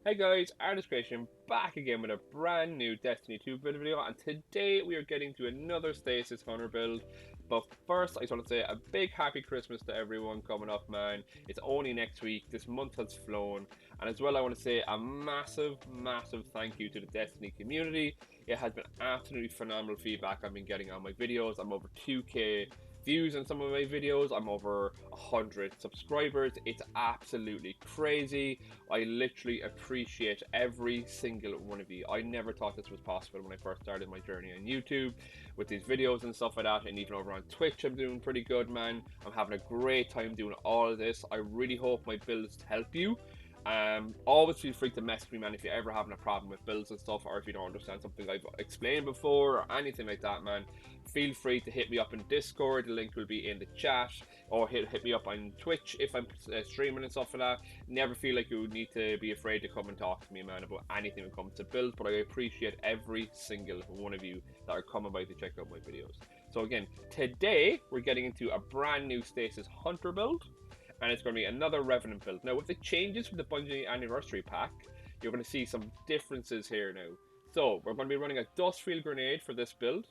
Hey guys, Artist Creation back again with a brand new Destiny 2 build video, and today we are getting to another Stasis Hunter build. But first, I just want to say a big happy Christmas to everyone coming up, man. It's only next week, this month has flown, and as well I want to say a massive thank you to the Destiny community. It has been absolutely phenomenal feedback I've been getting on my videos. I'm over 2k views on some of my videos. I'm over 100 subscribers. It's absolutely crazy. I literally appreciate every single one of you. I never thought this was possible when I first started my journey on YouTube with these videos and stuff like that, and even over on Twitch I'm doing pretty good, man. I'm having a great time doing all of this. I really hope my builds help you. Always feel free to message me, man, if you're ever having a problem with builds and stuff, or if you don't understand something I've explained before or anything like that, man. Feel free to hit me up in Discord. The link will be in the chat, or hit me up on Twitch if I'm streaming and stuff like that. Never feel like you need to be afraid to come and talk to me, man, about anything when it comes to builds. But I appreciate every single one of you that are coming by to check out my videos. So again, today we're getting into a brand new Stasis Hunter build, and it's going to be another Revenant build. Now, with the changes from the Bungie Anniversary Pack, you're going to see some differences here now. So, we're going to be running a Dustfield Grenade for this build,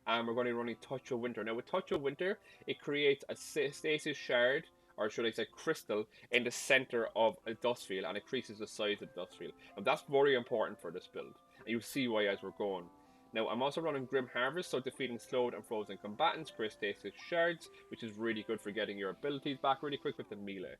and we're going to be running Touch of Winter. Now, with Touch of Winter, it creates a Stasis Shard, or should I say crystal, in the center of a dust field, and increases the size of the dust field. And that's very important for this build, and you'll see why as we're going. Now, I'm also running Grim Harvest, so defeating slowed and frozen combatants, creates Stasis Shards, which is really good for getting your abilities back really quick with the melee.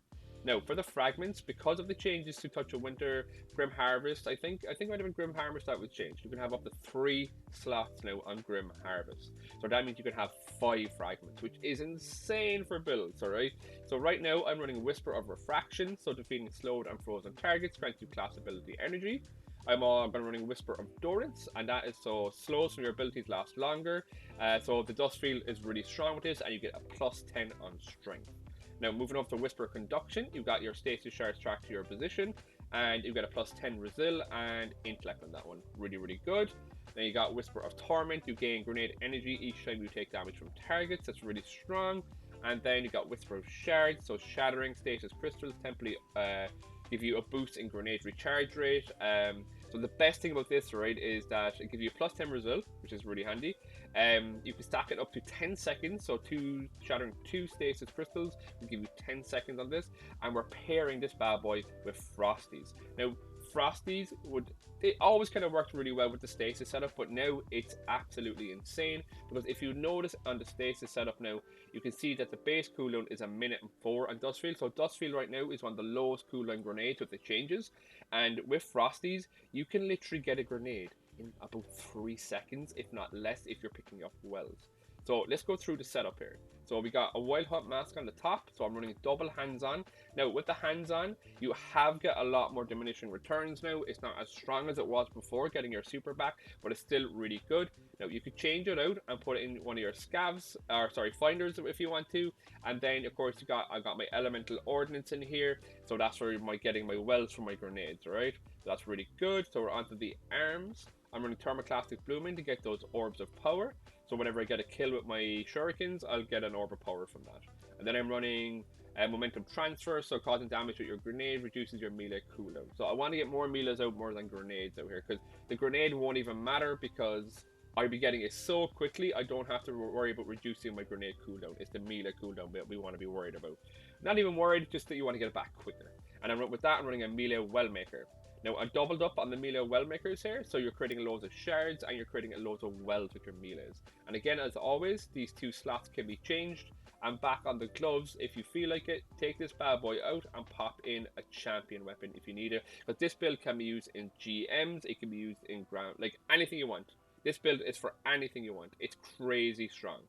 Now, for the fragments, because of the changes to Touch of Winter, Grim Harvest, I think might have been Grim Harvest that was changed. You can have up to 3 slots now on Grim Harvest. So that means you can have 5 fragments, which is insane for builds, alright? So right now, I'm running Whisper of Refraction, so defeating slowed and frozen targets grants you class ability energy. I'm running Whisper of Endurance, and that is so slows so your abilities last longer. So the dust field is really strong with this, and you get a plus 10 on strength. Now, moving over to Whisper Conduction, you've got your Stasis Shards tracked to your position, and you've got a plus 10 Resil and Intellect on that one. Really good. Then you got Whisper of Torment, you gain grenade energy each time you take damage from targets. That's really strong. And then you got Whisper of Shards, so shattering Stasis Crystals temporarily give you a boost in grenade recharge rate. So the best thing about this, right, is that it gives you a plus 10 result, which is really handy. You can stack it up to 10 seconds, so shattering 2 stasis crystals will give you 10 seconds on this. And we're pairing this bad boy with Frosties. Now, Frosties it always kind of worked really well with the stasis setup, but now it's absolutely insane, because if you notice on the stasis setup now, you can see that the base cooldown is 1:04 on Dustfield. So Dustfield right now is one of the lowest cooldown grenades with the changes, and with Frosties you can literally get a grenade in about 3 seconds, if not less, if you're picking up wells. So let's go through the setup here. So we got a Wild Hunt mask on the top, so I'm running double hands on. Now with the hands on, you have got a lot more diminishing returns now. It's not as strong as it was before getting your super back, but it's still really good. Now you could change it out and put it in one of your scavs, or sorry, finders if you want to. And then of course I got my elemental ordnance in here, so that's where I'm getting my wells for my grenades, alright? So that's really good. So we're onto the arms. I'm running Thermoclastic Blooming to get those orbs of power. So whenever I get a kill with my shurikens, I'll get an orb of power from that. And then I'm running Momentum Transfer, so causing damage with your grenade reduces your melee cooldown. So I want to get more melees out more than grenades out here, because the grenade won't even matter, because I'll be getting it so quickly, I don't have to worry about reducing my grenade cooldown. It's the melee cooldown that we want to be worried about. Not even worried, just that you want to get it back quicker. And with that, I'm running a melee Wellmaker. Now, I doubled up on the melee well makers here, so you're creating loads of shards and you're creating loads of wells with your melees. And again, as always, these 2 slots can be changed. And back on the gloves, if you feel like it, take this bad boy out and pop in a champion weapon if you need it. But this build can be used in GMs, it can be used in ground, like anything you want. This build is for anything you want. It's crazy strong.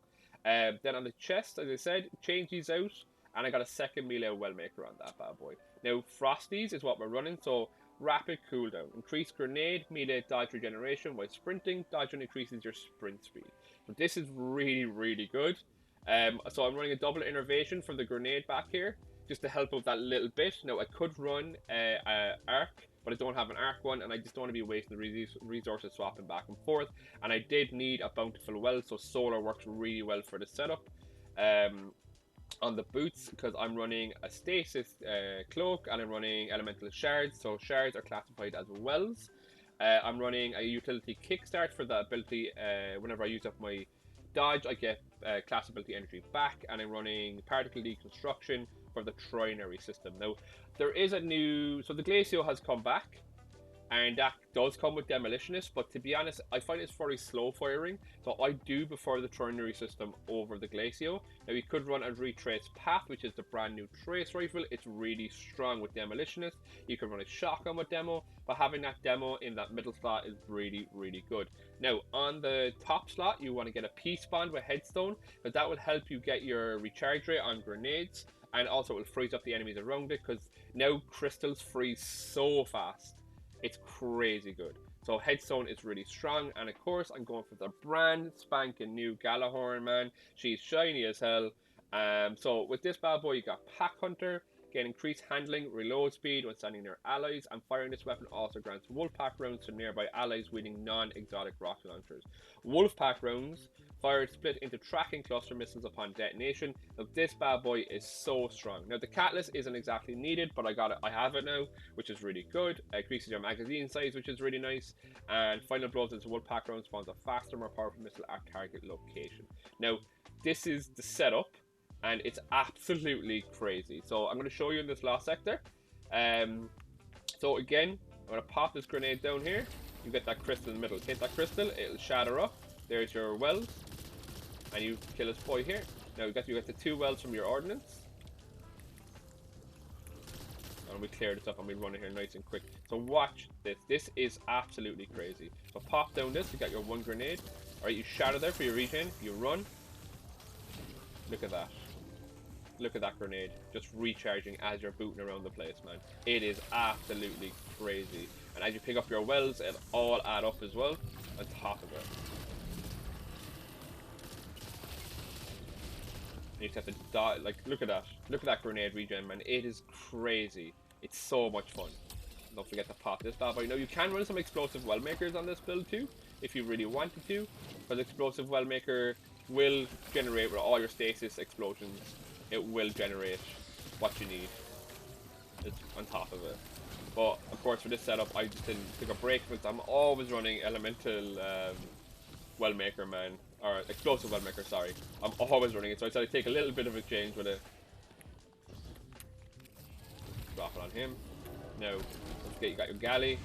Then on the chest, as I said, change these out, and I got a second melee well maker on that bad boy. Now, Frosties is what we're running, so rapid cooldown. Increased grenade, melee dodge regeneration while sprinting. Dodging increases your sprint speed. So this is really good. So I'm running a double innervation for the grenade back here, just to help out that little bit. Now I could run arc, but I don't have an arc one, and I just don't want to be wasting the resources swapping back and forth. And I did need a bountiful well, so solar works really well for the setup. on the boots because I'm running a stasis cloak and I'm running elemental shards. So shards are classified as wells. I'm running a utility kickstart for the ability. Whenever I use up my dodge, I get class ability energy back, and I'm running particle deconstruction for the trinary system. Now, there is a new. So the Glacio has come back, and that does come with demolitionist, but to be honest, I find it's very slow firing, so I do prefer the ternary system over the Glacio. Now you could run a retrace path, which is the brand new trace rifle. It's really strong with demolitionist. You can run a shotgun with demo, but having that demo in that middle slot is really good. Now on the top slot, you want to get a peace bond with headstone, but that will help you get your recharge rate on grenades, and also it will freeze up the enemies around it, because now crystals freeze so fast. It's crazy good. So headstone is really strong, and of course I'm going for the brand spanking new Galahorn, man. She's shiny as hell. So with this bad boy, you got Pack Hunter, get increased handling, reload speed when standing near allies, and firing this weapon also grants wolf pack rounds to nearby allies wielding non-exotic rocket launchers. Wolf pack rounds fired split into tracking cluster missiles upon detonation. Now this bad boy is so strong. Now the catalyst isn't exactly needed, but I have it now, which is really good. Increases your magazine size, which is really nice. And final blows into wolf pack round spawns a faster, more powerful missile at target location. Now this is the setup, and it's absolutely crazy. So I'm going to show you in this last sector. So again, I'm going to pop this grenade down here. You get that crystal in the middle. Hit that crystal, it'll shatter up. There's your wells, and you kill this boy here. Now you get the 2 wells from your ordnance, and we clear this up, and we run it here nice and quick. So watch this. This is absolutely crazy. So pop down this. You got your 1 grenade. All right, you shatter there for your regen. You run. Look at that. Look at that grenade just recharging as you're booting around the place, man. It is absolutely crazy. And as you pick up your wells, it'll all add up as well on top of it. And you just have to die. Like, look at that. Look at that grenade regen, man. It is crazy. It's so much fun. Don't forget to pop this bad boy. Now, you can run some explosive well makers on this build too, if you really wanted to. Because explosive well maker will generate with all your stasis explosions. It will generate what you need. It's on top of it. But of course, for this setup, I just didn't take a break, because I'm always running elemental well maker, man, or explosive well maker. Sorry, I'm always running it, so I decided to take a little bit of a change with it. Drop it on him. Now, don't forget you got your galley.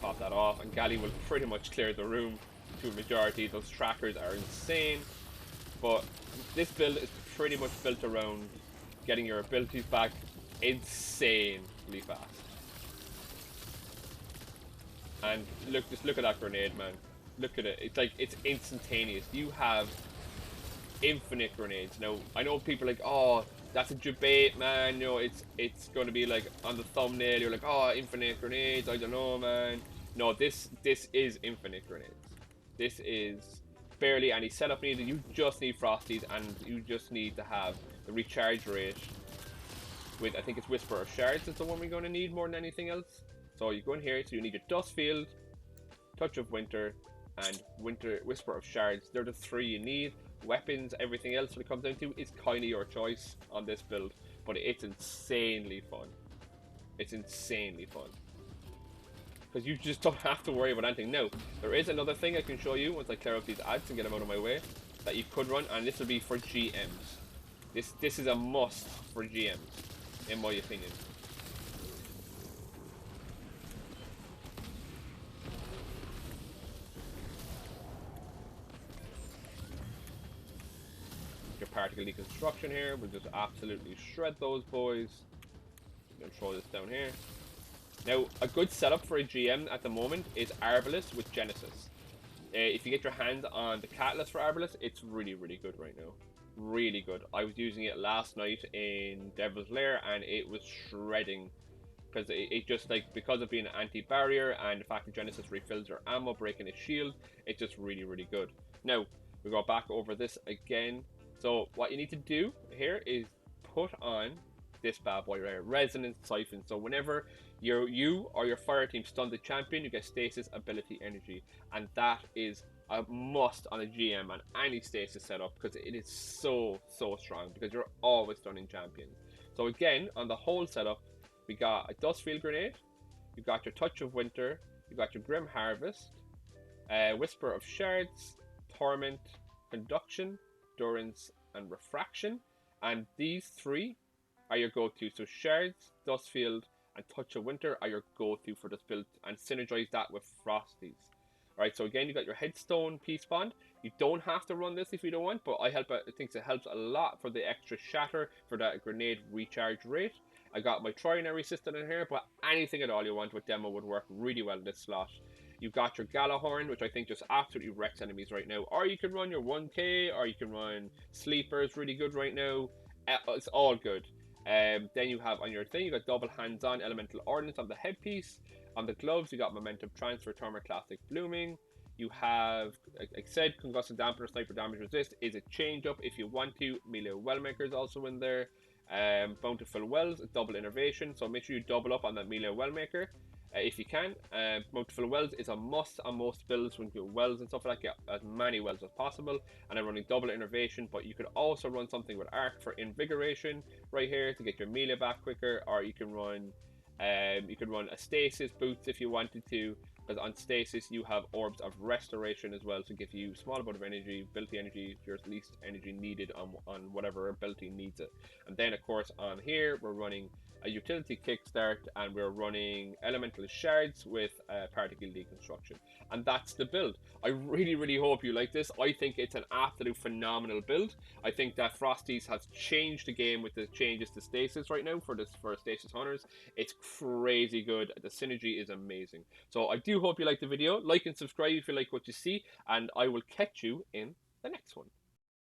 Pop that off, and galley will pretty much clear the room to a majority. Those trackers are insane, but this build is pretty much built around getting your abilities back insanely fast. And look, just look at that grenade, man. Look at it. It's like, it's instantaneous. You have infinite grenades. Now, I know people are like, oh, that's a debate, man. You know, it's going to be like on the thumbnail. You're like, oh, infinite grenades. I don't know, man. No, this is infinite grenades. This is barely any setup needed. You just need Frosties, and you just need to have the recharge rate with, I think it's Whisper of Shards is the one we're going to need more than anything else. So you go in here, so you need your Dust Field, Touch of Winter, and Whisper of Shards. They're the 3 you need. Weapons, everything else when it comes down to is kind of your choice on this build, but it's insanely fun. It's insanely fun, because you just don't have to worry about anything. Now, there is another thing I can show you once I clear up these ads and get them out of my way, that you could run, and this will be for GMs. This is a must for GMs, in my opinion. Your particle deconstruction here will just absolutely shred those boys. I'm gonna throw this down here. Now, a good setup for a GM at the moment is Arbalest with Genesis. If you get your hands on the Catalyst for Arbalest, it's really good right now. Really good. I was using it last night in Devil's Lair, and it was shredding. Because it just, like, because of being an anti-barrier and the fact that Genesis refills your ammo, breaking his shield, it's just really good. Now, we go back over this again. So, what you need to do here is put on this bad boy right here, Resonant Siphon. So whenever you or your fire team stun the champion, you get stasis ability energy, and that is a must on a GM and any stasis setup because it is so strong because you're always stunning champions. So again, on the whole setup, we got a Dustfield Grenade, you got your Touch of Winter, you got your Grim Harvest, Whisper of Shards, Torment, Conduction, Durance, and Refraction, and these three are your go-to. So Shards, Dustfield, and Touch of Winter are your go-to for this build, and synergize that with Frosties. Alright, so again, you got your Headstone Peace Bond. You don't have to run this if you don't want, but I think it helps a lot for the extra shatter for that grenade recharge rate. I got my Trinary system in here, but anything at all you want with Demo would work really well in this slot. You've got your Galahorn, which I think just absolutely wrecks enemies right now. Or you can run your 1K, or you can run Sleepers, really good right now. It's all good. Then you have on your thing, you got double hands-on Elemental Ordnance on the headpiece. On the gloves, you got Momentum Transfer, Turmer Classic Blooming. You have, like I said, Concussive Dampener, Sniper Damage Resist is a change up if you want to. Melee Wellmaker is also in there. Bountiful Wells, double innervation, so make sure you double up on that Melee Wellmaker if you can. Bountiful Wells is a must on most builds when you do wells and stuff like that. Get as many wells as possible, and I'm running double innervation, but you could also run something with Arc for Invigoration right here to get your melee back quicker, or you can run a Stasis Boots if you wanted to, because on Stasis you have Orbs of Restoration as well to give you small amount of energy, ability energy, your least energy needed on whatever ability needs it. And then of course on here we're running a utility kickstart, and we're running elemental shards with particle deconstruction, and that's the build. I really hope you like this. I think it's an absolute phenomenal build. I think that Frosties has changed the game with the changes to stasis right now for Stasis Hunters. It's crazy good. The synergy is amazing. So I do hope you like the video. Like and subscribe if you like what you see, and I will catch you in the next one.